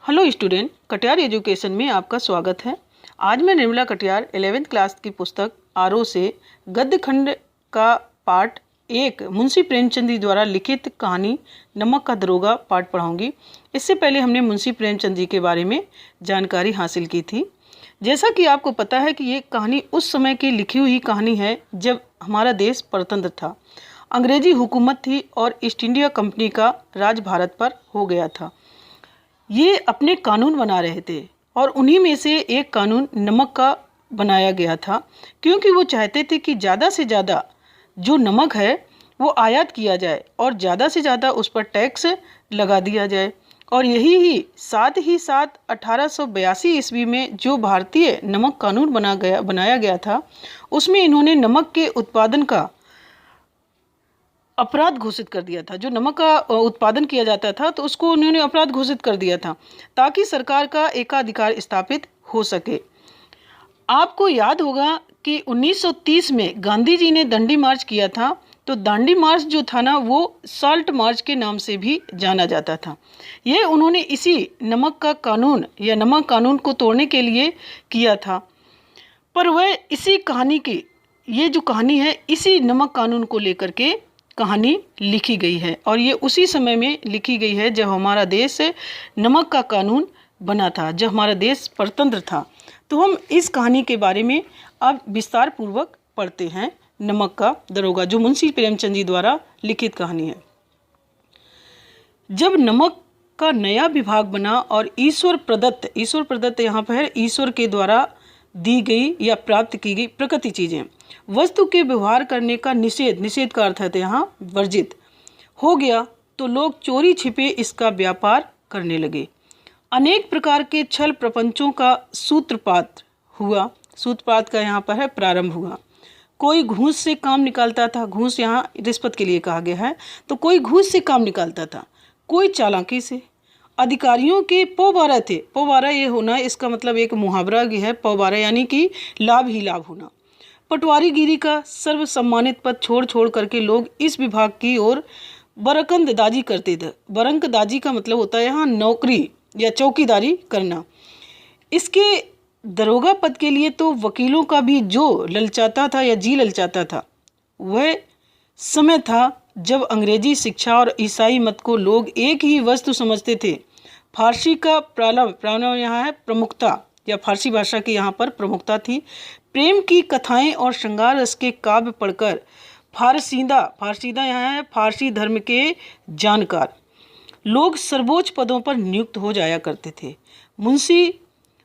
Hello student, Katiyar education में आपका स्वागत है। आज मैं निर्मला कटियार 11th क्लास की पुस्तक आरो से गद्य खंड का पाठ 1 मुंशी प्रेमचंद जी द्वारा लिखित कहानी नमक का दरोगा पाठ पढ़ाऊंगी। इससे पहले हमने मुंशी प्रेमचंद जी के बारे में जानकारी हासिल की थी। जैसा कि आपको पता है कि ये कहानी उस समय की लिखी हुई कहानी है जब हमारा देश स्वतंत्र था, अंग्रेजी हुकूमत थी और ईस्ट इंडिया कंपनी का राज भारत पर हो गया था। ये अपने कानून बना रहे थे और उन्हीं में से एक कानून नमक का बनाया गया था, क्योंकि वो चाहते थे कि ज़्यादा से ज़्यादा जो नमक है वो आयात किया जाए और ज़्यादा से ज़्यादा उस पर टैक्स लगा दिया जाए। और यही ही साथ 1882 ईस्वी में जो भारतीय नमक कानून बनाया गया था, उसमें इन्होंने नमक के उत्पादन का अपराध घोषित कर दिया था। जो नमक का उत्पादन किया जाता था तो उसको उन्होंने अपराध घोषित कर दिया था, ताकि सरकार का एकाधिकार स्थापित हो सके। आपको याद होगा कि 1930 में गांधी जी ने दांडी मार्च किया था, तो दांडी मार्च जो था ना, वो साल्ट मार्च के नाम से भी जाना जाता था। ये उन्होंने इसी नमक का कानून या नमक कानून को तोड़ने के लिए किया था। पर वह इसी कहानी की, ये जो कहानी है, इसी नमक कानून को लेकर के कहानी लिखी गई है और ये उसी समय में लिखी गई है जब हमारा देश नमक का कानून बना था, जब हमारा देश स्वतंत्र था। तो हम इस कहानी के बारे में अब विस्तार पूर्वक पढ़ते हैं। नमक का दरोगा, जो मुंशी प्रेमचंद जी द्वारा लिखित कहानी है। जब नमक का नया विभाग बना और ईश्वर प्रदत्त यहाँ पर है, ईश्वर के द्वारा दी गई या प्राप्त की गई प्रकृति चीज़ें, वस्तु के व्यवहार करने का निषेध का अर्थ है यहाँ वर्जित हो गया, तो लोग चोरी छिपे इसका व्यापार करने लगे। अनेक प्रकार के छल प्रपंचों का सूत्रपात का यहाँ पर है प्रारंभ हुआ। कोई घूस से काम निकालता था, घूस यहाँ रिश्वत के लिए कहा गया है, तो कोई घूस से काम निकालता था, कोई चालाकी से। अधिकारियों के पौबारा थे, पौबारा ये होना, इसका मतलब एक मुहावरा है, पौबारा यानी कि लाभ ही लाभ होना। पटवारीगिरी का सर्वसम्मानित पद छोड़ करके लोग इस विभाग की ओर बरकंदाजी करते थे। बरकंदाजी का मतलब होता है यहाँ नौकरी या चौकीदारी करना। इसके दरोगा पद के लिए तो वकीलों का भी जो ललचाता था या जी ललचाता था, वह समय था जब अंग्रेजी शिक्षा और ईसाई मत को लोग एक ही वस्तु समझते थे। फारसी का प्रारंभ यहाँ है प्रमुखता, या फारसी भाषा की यहाँ पर प्रमुखता थी। प्रेम की कथाएं और श्रृंगार रस के काव्य पढ़कर फारसीदा यहाँ है फारसी धर्म के जानकार लोग सर्वोच्च पदों पर नियुक्त हो जाया करते थे। मुंशी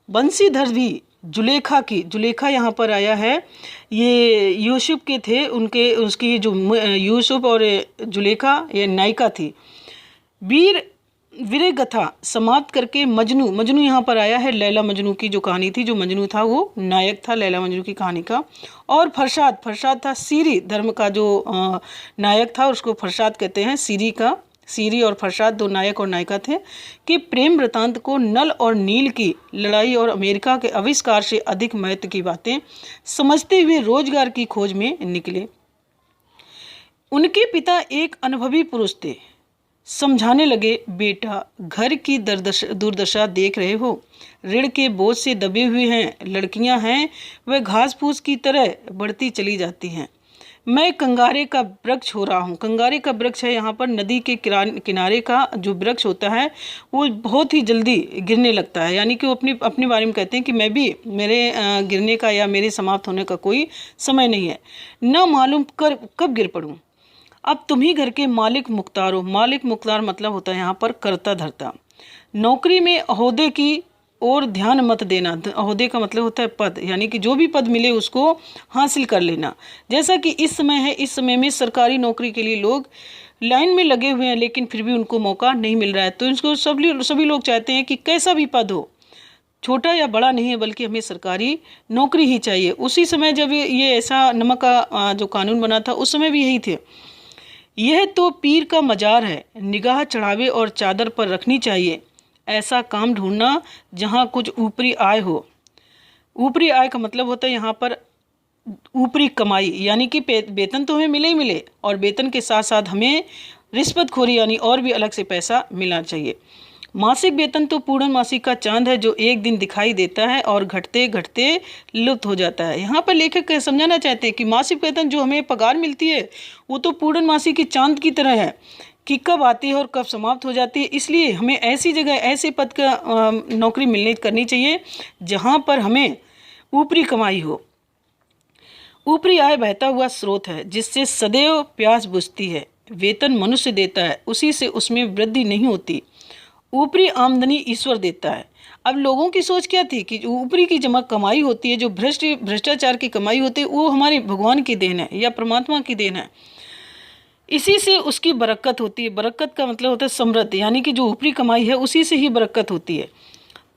बंसीधर भी जुलेखा यहाँ पर आया है, ये यूसुफ के थे, उसकी जो यूसुफ और जुलेखा ये नायिका थी। वीर गथा समाप्त करके मजनू यहाँ पर आया है। लैला मजनू की जो कहानी थी, जो मजनू था वो नायक था लैला मजनू की कहानी का। और फरसाद था सीरी धर्म का जो नायक था, उसको फरसाद कहते हैं। सीरी और फरसाद दो नायक और नायिका थे कि प्रेम वृतांत को नल और नील की लड़ाई और अमेरिका के आविष्कार से अधिक महत्व की बातें समझते हुए रोजगार की खोज में निकले। उनके पिता एक अनुभवी पुरुष थे। समझाने लगे, बेटा घर की दुर्दशा देख रहे हो, ऋण के बोझ से दबे हुए हैं, लड़कियां हैं वह घास फूस की तरह बढ़ती चली जाती हैं। मैं कंगारे का वृक्ष हो रहा हूँ। कंगारे का वृक्ष है यहाँ पर नदी के किनारे का जो वृक्ष होता है वो बहुत ही जल्दी गिरने लगता है, यानी कि वो अपने बारे में कहते हैं कि मैं भी, मेरे गिरने का या मेरे समाप्त होने का कोई समय नहीं है, न मालूम कब गिर पड़ूँ। अब तुम ही घर के मालिक मुख्तार हो। मालिक मुख्तार मतलब होता है यहाँ पर कर्ता धर्ता। नौकरी में ओहदे की और ध्यान मत देना। ओहदे का मतलब होता है पद, यानी कि जो भी पद मिले उसको हासिल कर लेना। जैसा कि इस समय है, इस समय में सरकारी नौकरी के लिए लोग लाइन में लगे हुए हैं, लेकिन फिर भी उनको मौका नहीं मिल रहा है। तो इसको सभी लोग चाहते हैं कि कैसा भी पद हो, छोटा या बड़ा नहीं है, बल्कि हमें सरकारी नौकरी ही चाहिए। उसी समय जब ये ऐसा नमक का जो कानून बना था, उस समय भी यही थे। यह तो पीर का मजार है, निगाह चढ़ावे और चादर पर रखनी चाहिए। ऐसा काम ढूंढना जहाँ कुछ ऊपरी आय हो। ऊपरी आय का मतलब होता है यहाँ पर ऊपरी कमाई, यानी कि वेतन तो हमें मिले ही मिले, और वेतन के साथ साथ हमें रिश्वतखोरी यानी और भी अलग से पैसा मिलना चाहिए। मासिक वेतन तो पूर्ण मासिक का चांद है जो एक दिन दिखाई देता है और घटते घटते लुप्त हो जाता है। यहाँ पर लेखक समझाना चाहते हैं कि मासिक वेतन जो हमें पगार मिलती है वो तो पूर्ण मासिक की चांद की तरह है कि कब आती है और कब समाप्त हो जाती है। इसलिए हमें ऐसी जगह, ऐसे पद का नौकरी करनी चाहिए जहाँ पर हमें ऊपरी कमाई हो। ऊपरी आय बहता हुआ स्रोत है जिससे सदैव प्यास बुझती है। वेतन मनुष्य देता है, उसी से उसमें वृद्धि नहीं होती। ऊपरी आमदनी ईश्वर देता है। अब लोगों की सोच क्या थी कि ऊपरी की जमा कमाई होती है, जो भ्रष्टाचार की कमाई होती है, वो हमारे भगवान की देन है या परमात्मा की देन है, इसी से उसकी बरकत होती है। बरकत का मतलब होता है समृद्धि, यानी कि जो ऊपरी कमाई है उसी से ही बरकत होती है।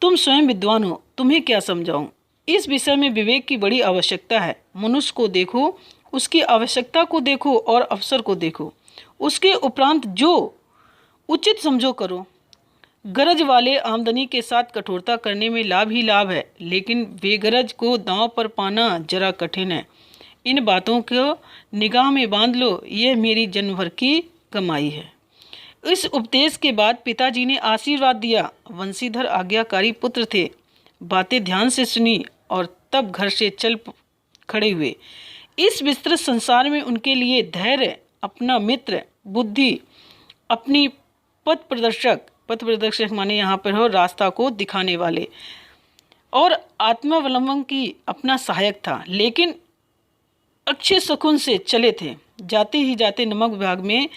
तुम स्वयं विद्वान हो, तुम्हें क्या समझाऊं। इस विषय में विवेक की बड़ी आवश्यकता है। मनुष्य को देखो, उसकी आवश्यकता को देखो और अवसर को देखो, उसके उपरांत जो उचित समझो करो। गरज वाले आमदनी के साथ कठोरता करने में लाभ ही लाभ है, लेकिन बेगरज को दांव पर पाना जरा कठिन है। इन बातों को निगाह में बांध लो, यह मेरी जन्म भर की कमाई है। इस उपदेश के बाद पिताजी ने आशीर्वाद दिया। वंशीधर आज्ञाकारी पुत्र थे। बातें ध्यान से सुनी और तब घर से चल खड़े हुए। इस विस्तृत संसार में उनके लिए धैर्य, अपना मित्र, बुद्धि, अपनी पथ प्रदर्शक माने यहाँ पर हो रास्ता को दिखाने वाले, और आत्मावलंबन की अपना सहायक था। लेकिन अच्छे सुकून से चले थे। जाते ही जाते नमक विभाग में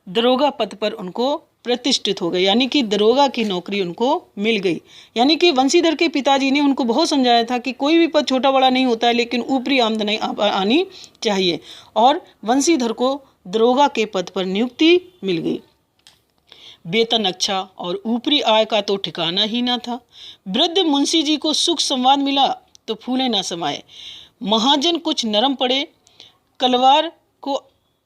दरोगा पद पर उनको प्रतिष्ठित हो गए, यानी कि दरोगा की नौकरी उनको मिल गई। यानी कि वंशीधर के पिताजी ने उनको बहुत समझाया था कि कोई भी पद छोटा बड़ा नहीं होता है, लेकिन ऊपरी आमदनी आनी चाहिए, और वंशीधर को दरोगा के पद पर नियुक्ति मिल गई। वेतन अच्छा और ऊपरी आय का तो ठिकाना ही ना था। वृद्ध मुंशी जी को सुख संवाद मिला तो फूले ना समाये। महाजन कुछ नरम पड़े, कलवार को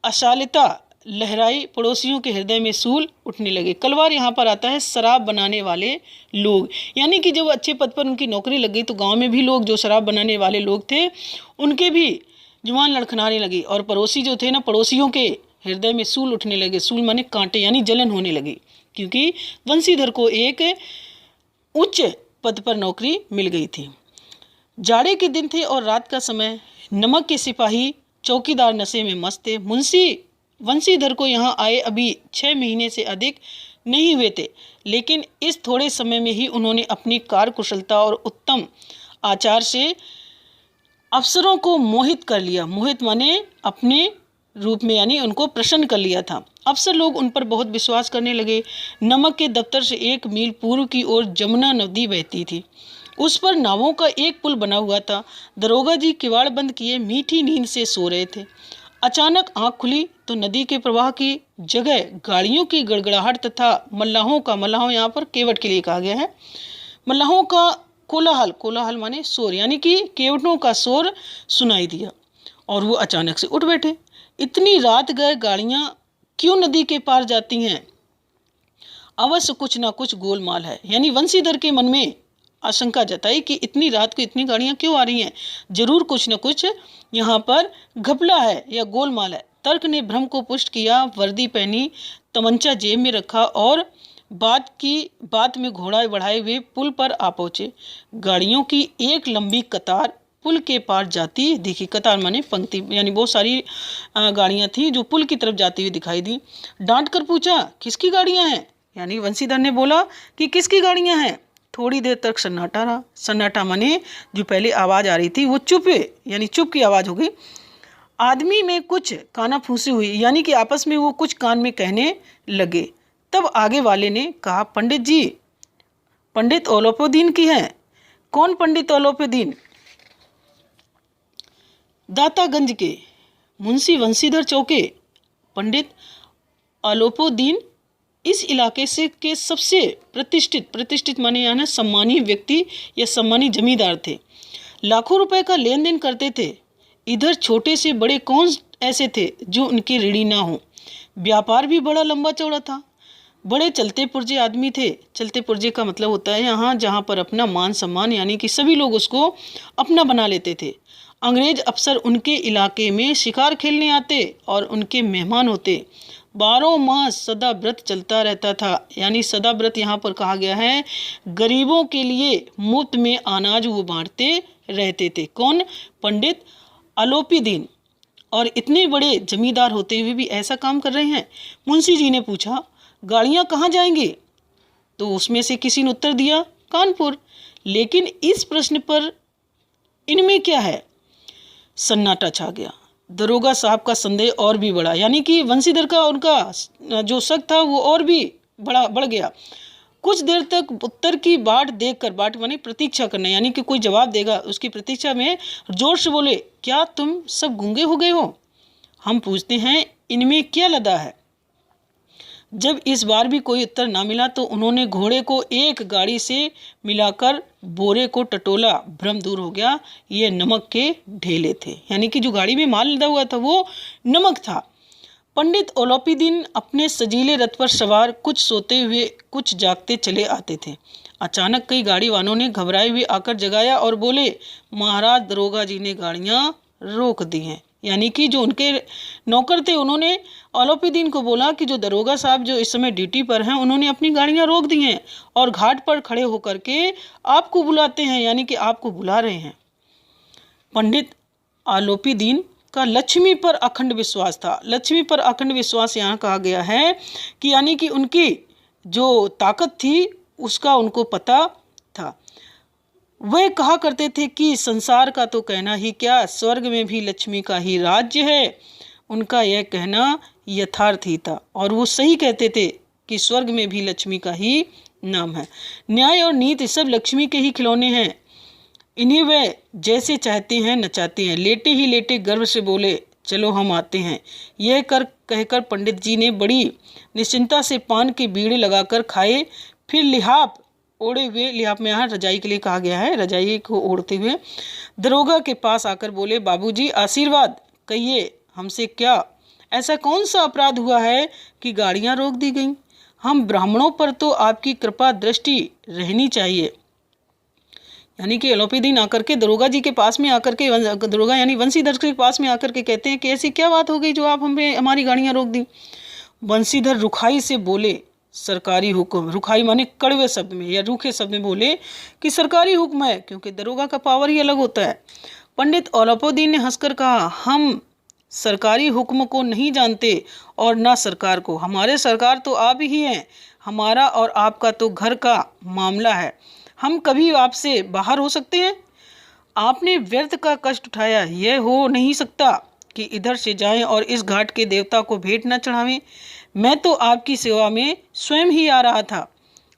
अशालीता लहराई, पड़ोसियों के हृदय में सूल उठने लगे। कलवार यहाँ पर आता है शराब बनाने वाले लोग, यानी कि जब अच्छे पद पर उनकी नौकरी लग गई तो गांव में भी लोग जो शराब बनाने वाले लोग थे उनके भी जुबान लड़खड़ाने लगी, और पड़ोसी जो थे ना, पड़ोसियों के हृदय में सूल उठने लगे। सूल माने कांटे, यानी जलन होने लगी, क्योंकि वंशीधर को एक उच्च पद पर नौकरी मिल गई थी। जाड़े के दिन थे और रात का समय। नमक के सिपाही चौकीदार नशे में मस्त थे। मुंशी वंशीधर को यहाँ आए अभी 6 महीने से अधिक नहीं हुए थे, लेकिन इस थोड़े समय में ही उन्होंने अपनी कार्यकुशलता और उत्तम आचार से अफसरों को मोहित कर लिया। मोहित माने अपने रूप में, यानी उनको प्रसन्न कर लिया था। अफसर लोग उन पर बहुत विश्वास करने लगे। नमक के दफ्तर से 1 मील पूर्व की ओर जमुना नदी बहती थी। उस पर नावों का एक पुल बना हुआ था। दरोगा जी किवाड़ बंद किए मीठी नींद से सो रहे थे। अचानक आंख खुली तो नदी के प्रवाह की जगह गाड़ियों की गड़गड़ाहट तथा मल्लाहों का, मल्लाहों यहाँ पर केवट के लिए कहा गया है, मल्लाहों का कोलाहल माने शोर, यानी कि केवटों का शोर सुनाई दिया, और वो अचानक से उठ बैठे। इतनी रात गए गाड़ियां क्यों नदी के पार जाती हैं? अवश्य कुछ ना कुछ गोलमाल है। यानी वंशीधर के मन में आशंका जताई कि इतनी रात को इतनी गाड़ियां क्यों आ रही हैं, जरूर कुछ न कुछ यहाँ पर घपला है या गोलमाल है। तर्क ने भ्रम को पुष्ट किया। वर्दी पहनी, तमंचा जेब में रखा और बात में घोड़ा बढ़ाए हुए पुल पर आ पहुंचे। गाड़ियों की एक लंबी कतार पुल के पार जाती दिखी। कतार माने पंक्ति, यानी बहुत सारी गाड़ियां थी जो पुल की तरफ जाती हुई दिखाई दी। डांट कर पूछा, किसकी गाड़ियां हैं? यानी वंशीधर ने बोला कि किसकी गाड़ियां हैं। थोड़ी देर तक सन्नाटा रहा। सन्नाटा माने जो पहले आवाज़ आ रही थी वो चुप, यानी चुप की आवाज़ हो गई। आदमी में कुछ कानाफूसी हुई, यानी कि आपस में वो कुछ कान में कहने लगे। तब आगे वाले ने कहा, पंडित जी, पंडित औलोपदीन की हैं। कौन पंडित औलोपदीन? दातागंज के मुंशी वंशीधर चौके पंडित औलोपदीन इस इलाके से के सबसे प्रतिष्ठित माने यानी सम्मानीय व्यक्ति या सम्मानीय जमींदार थे। लाखों रुपए का लेन देन करते थे। इधर छोटे से बड़े कौन ऐसे थे जो उनके ऋणी ना हो। व्यापार भी बड़ा लंबा चौड़ा था। बड़े चलते पुर्जे आदमी थे। चलते पुर्जे का मतलब होता है यहाँ जहाँ पर अपना मान सम्मान, यानी कि सभी लोग उसको अपना बना लेते थे। अंग्रेज अफसर उनके इलाके में शिकार खेलने आते और उनके मेहमान होते। 12 मास सदा व्रत चलता रहता था। यानी सदा व्रत यहाँ पर कहा गया है, गरीबों के लिए मुफ्त में अनाज वो बांटते रहते थे। कौन? पंडित अलोपीदीन। और इतने बड़े जमींदार होते हुए भी ऐसा काम कर रहे हैं। मुंशी जी ने पूछा, गाड़ियाँ कहाँ जाएंगी? तो उसमें से किसी ने उत्तर दिया, कानपुर। लेकिन इस प्रश्न पर इनमें क्या है? सन्नाटा छा गया। दरोगा साहब का संदेह और भी बढ़ा, यानी कि वंशीधर का उनका जो शक था वो और भी बढ़ गया। कुछ देर तक उत्तर की बाट देखकर, बाट माने प्रतीक्षा करना, यानी कि कोई जवाब देगा उसकी प्रतीक्षा में जोर से बोले, क्या तुम सब गूंगे हो गए हो? हम पूछते हैं इनमें क्या लदा है? जब इस बार भी कोई उत्तर ना मिला तो उन्होंने घोड़े को एक गाड़ी से मिलाकर बोरे को टटोला। भ्रम दूर हो गया, ये नमक के ढेले थे। यानी कि जो गाड़ी में माल लदा हुआ था वो नमक था। पंडित ओलोपीदीन अपने सजीले रथ पर सवार कुछ सोते हुए कुछ जागते चले आते थे। अचानक कई गाड़ी वालों ने घबराए हुए आकर जगाया और बोले, महाराज दरोगा जी ने गाड़ियां रोक दी हैं। यानी कि जो उनके नौकर थे उन्होंने ओलोपीदीन को बोला कि जो दरोगा साहब जो इस समय ड्यूटी पर हैं उन्होंने अपनी गाड़ियां रोक दी हैं और घाट पर खड़े होकर के आपको बुलाते हैं, यानी कि आपको बुला रहे हैं। पंडित ओलोपीदीन का लक्ष्मी पर अखंड विश्वास था। लक्ष्मी पर अखंड विश्वास यहाँ कहा गया है कि यानी कि उनकी जो ताकत थी उसका उनको पता था। वह कहा करते थे कि संसार का तो कहना ही क्या, स्वर्ग में भी लक्ष्मी का ही राज्य है। उनका यह कहना यथार्थ ही था और वो सही कहते थे कि स्वर्ग में भी लक्ष्मी का ही नाम है। न्याय और नीति सब लक्ष्मी के ही खिलौने हैं, इन्हें वह जैसे चाहते हैं नचाते हैं। लेटे ही लेटे गर्व से बोले, चलो हम आते हैं। यह कहकर पंडित जी ने बड़ी निश्चिंता से पान के बीड़े लगाकर खाए। फिर लिहाफ ओढ़े हुए, लिहाफ में यहाँ रजाई के लिए कहा गया है, रजाई को ओढ़ते हुए दरोगा के पास आकर बोले, बाबूजी आशीर्वाद, कहिए हमसे क्या ऐसा कौन सा अपराध हुआ है कि गाड़ियाँ रोक दी गईं? हम ब्राह्मणों पर तो आपकी कृपा दृष्टि रहनी चाहिए। यानी कि ओलोपीदीन आकर के दरोगा जी के पास में आकर के, दरोगा यानी वंशीधर के पास में आकर के कहते हैं कि ऐसी क्या बात हो गई जो आप हमें हमारी गाड़ियाँ रोक दी? वंशीधर रुखाई से बोले, सरकारी हुक्म। रुखाई माने कड़वे शब्द में या रूखे शब्द में बोले कि सरकारी हुक्म है, क्योंकि दरोगा का पावर ही अलग होता है। पंडित ओलोपीदीन ने हंसकर कहा, हम सरकारी हुक्म को नहीं जानते और ना सरकार को। हमारे सरकार तो आप ही हैं। हमारा और आपका तो घर का मामला है। हम कभी आपसे बाहर हो सकते हैं? आपने व्यर्थ का कष्ट उठाया, यह हो नहीं सकता कि इधर से जाएं और इस घाट के देवता को भेंट न चढ़ावें। मैं तो आपकी सेवा में स्वयं ही आ रहा था।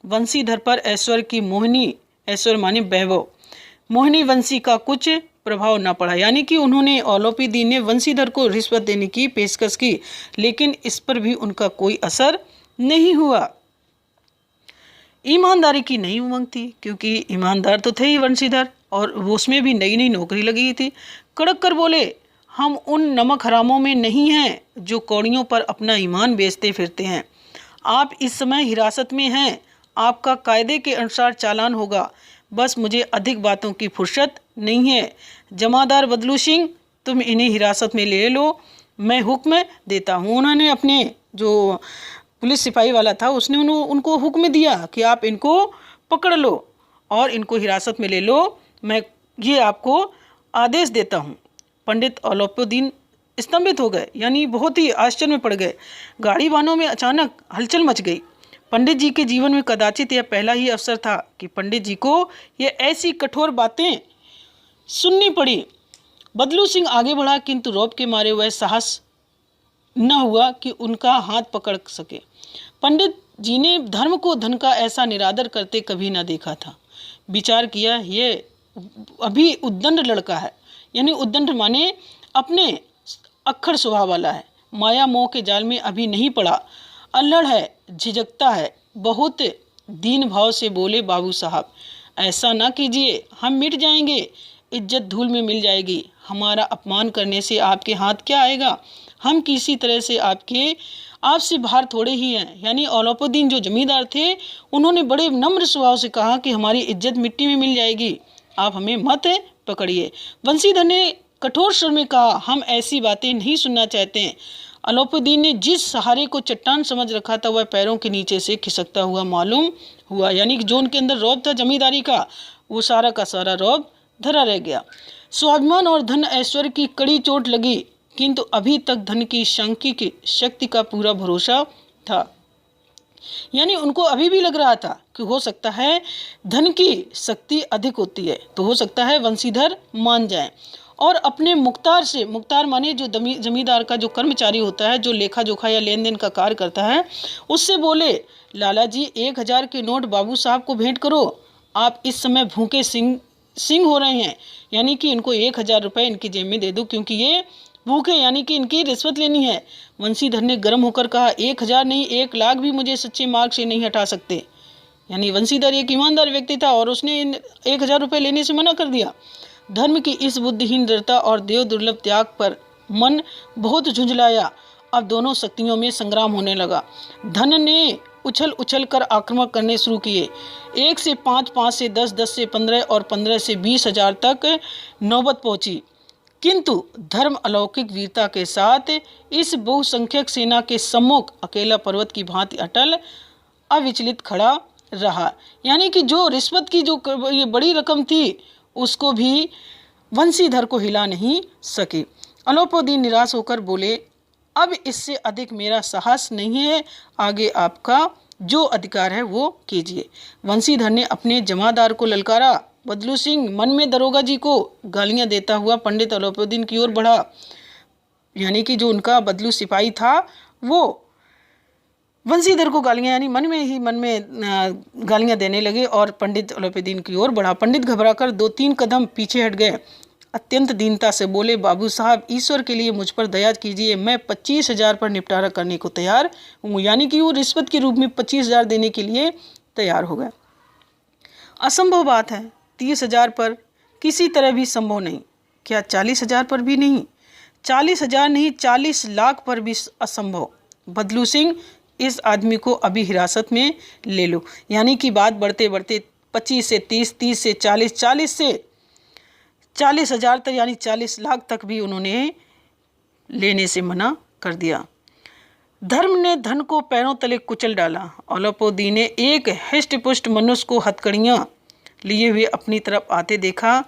वंशीधर पर ऐश्वर्य की मोहिनी, ऐश्वर्य माने वैभव, मोहिनी वंशी का कुछ प्रभाव न पड़ा। यानी कि उन्होंने ओलोपीदीन ने वंशीधर को रिश्वत देने की पेशकश की, लेकिन इस पर भी उनका कोई असर नहीं हुआ। ईमानदारी की नई उमंग थी, क्योंकि ईमानदार तो थे ही वंशीधर और वो उसमें भी नई नई नौकरी लगी थी। कड़क कर बोले, हम उन नमक हरामों में नहीं हैं जो कौड़ियों पर अपना ईमान बेचते फिरते हैं। आप इस समय हिरासत में हैं, आपका कायदे के अनुसार चालान होगा। बस मुझे अधिक बातों की फुर्सत नहीं है। जमादार बदलू सिंह, तुम इन्हें हिरासत में ले लो, मैं हुक्म देता हूँ। उन्होंने अपने जो पुलिस सिपाही वाला था उसने उनको हुक्म दिया कि आप इनको पकड़ लो और इनको हिरासत में ले लो, मैं ये आपको आदेश देता हूँ। पंडित ओलोपीदीन स्तंभित हो गए, यानी बहुत ही आश्चर्य में पड़ गए। गाड़ी वालों में अचानक हलचल मच गई। पंडित जी के जीवन में कदाचित यह पहला ही अवसर था कि पंडित जी को ये ऐसी कठोर बातें सुननी पड़ी। बदलू सिंह आगे बढ़ा, किंतु रौब के मारे वह साहस न हुआ कि उनका हाथ पकड़ सके। पंडित जी ने धर्म को धन का ऐसा निरादर करते कभी न देखा था। विचार किया, ये अभी उद्दंड लड़का है, यानी उद्दंड माने अपने अक्खड़ स्वभाव वाला है, माया मोह के जाल में अभी नहीं पड़ा, अल्हड़ है, झिझकता है। बहुत दीन भाव से बोले, बाबू साहब ऐसा ना कीजिए, हम मिट जाएंगे, इज्जत धूल में मिल जाएगी। हमारा अपमान करने से आपके हाथ क्या आएगा? हम किसी तरह से आपसे बाहर थोड़े ही हैं। यानी ओलोपीदीन जो जमींदार थे उन्होंने बड़े नम्र स्वभाव से कहा कि हमारी इज्जत मिट्टी में मिल जाएगी, आप हमें मत पकड़िए। वंशीधर ने कठोर स्वर में कहा, हम ऐसी बातें नहीं सुनना चाहते हैं। अलाउद्दीन ने जिस सहारे को चट्टान समझ रखा था वह पैरों के नीचे से खिसकता हुआ मालूम हुआ। यानी कि जो उनके अंदर रौब था जमींदारी का, वो सारा का सारा रौब धरा रह गया। स्वाभिमान और धन ऐश्वर्य की कड़ी चोट लगी, किंतु अभी तक धन की सांख्यिकी शक्ति का पूरा भरोसा था। यानी उनको अभी भी लग रहा था कि हो सकता है धन की शक्ति अधिक होती है, तो हो सकता है वंशीधर मान जाए और अपने मुख्तार से, मुख्तार माने जो जमींदार का जो कर्मचारी होता है, जो लेखा जोखा या लेन देन का कार्य करता है, उससे बोले, लाला जी 1000 के नोट बाबू साहब को भेंट करो, आप इस समय भूखे सिंह हो रहे हैं। यानी कि इनको 1000 रुपये इनकी जेब में दे दो, क्योंकि ये भूखे, यानी कि इनकी रिश्वत लेनी है। वंशीधर ने गर्म होकर कहा, 1000 नहीं 1 लाख भी मुझे सच्चे मार्ग से नहीं हटा सकते। यानी वंशीधर एक ईमानदार व्यक्ति था और उसने 1000 रुपये लेने से मना कर दिया। धर्म की इस बुद्धिहीन दृढ़ता और देव दुर्लभ त्याग पर मन बहुत झुंझलाया। अब दोनों शक्तियों में संग्राम होने लगा। धन ने उछल उछल कर आक्रमण करने शुरू किए। 1 से 5, 5 से 10, 10 से 15 और 15 से 20,000 तक नौबत पहुंची, किंतु धर्म अलौकिक वीरता के साथ इस बहुसंख्यक सेना के सम्मुख अकेला पर्वत की भांति अटल अविचलित खड़ा रहा। यानी कि जो रिश्वत की जो ये बड़ी रकम थी, उसको भी वंशीधर को हिला नहीं सके। अलाउद्दीन निराश होकर बोले, अब इससे अधिक मेरा साहस नहीं है, आगे आपका जो अधिकार है वो कीजिए। वंशीधर ने अपने जमादार को ललकारा। बदलू सिंह मन में दरोगा जी को गालियां देता हुआ पंडित अलाउद्दीन की ओर बढ़ा। यानी कि जो उनका बदलू सिपाही था, वो वंशीधर को गालियां, यानी मन में गालियां देने लगे और पंडित अलाउद्दीन की ओर बढ़ा। पंडित घबराकर 2-3 कदम पीछे हट गए। अत्यंत दीनता से बोले, बाबू साहब ईश्वर के लिए मुझ पर दया कीजिए, मैं 25,000 पर निपटारा करने को तैयार हूँ। यानी कि वो रिश्वत के रूप में 25,000 देने के लिए तैयार हो गए। असंभव बात है, 30,000 पर किसी तरह भी संभव नहीं। क्या 40,000 पर भी नहीं? 40,000 नहीं, 40 लाख पर भी असंभव। बदलू सिंह, इस आदमी को अभी हिरासत में ले लो। यानी कि बात बढ़ते बढ़ते 25 से 30, 30 से 40, 40 से 40,000 तक, यानी 40 लाख तक भी उन्होंने लेने से मना कर दिया। धर्म ने धन को पैरों तले कुचल डाला। अलाउद्दीन ने एक हिष्ट पुष्ट मनुष्य को हथकड़ियाँ लिए हुए अपनी तरफ आते देखा।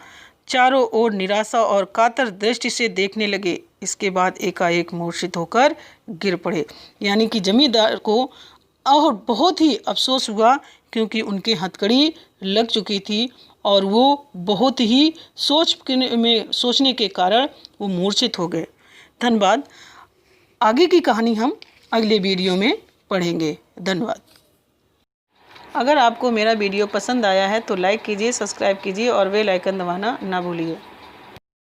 चारों ओर निराशा और कातर दृष्टि से देखने लगे। इसके बाद एकाएक मूर्छित होकर गिर पड़े। यानी कि जमींदार को और बहुत ही अफसोस हुआ, क्योंकि उनके हथकड़ी लग चुकी थी और वो बहुत ही सोचने के कारण वो मूर्छित हो गए। धन्यवाद। आगे की कहानी हम अगले वीडियो में पढ़ेंगे। धन्यवाद। अगर आपको मेरा वीडियो पसंद आया है तो लाइक कीजिए, सब्सक्राइब कीजिए और बेल आइकन दबाना ना भूलिए।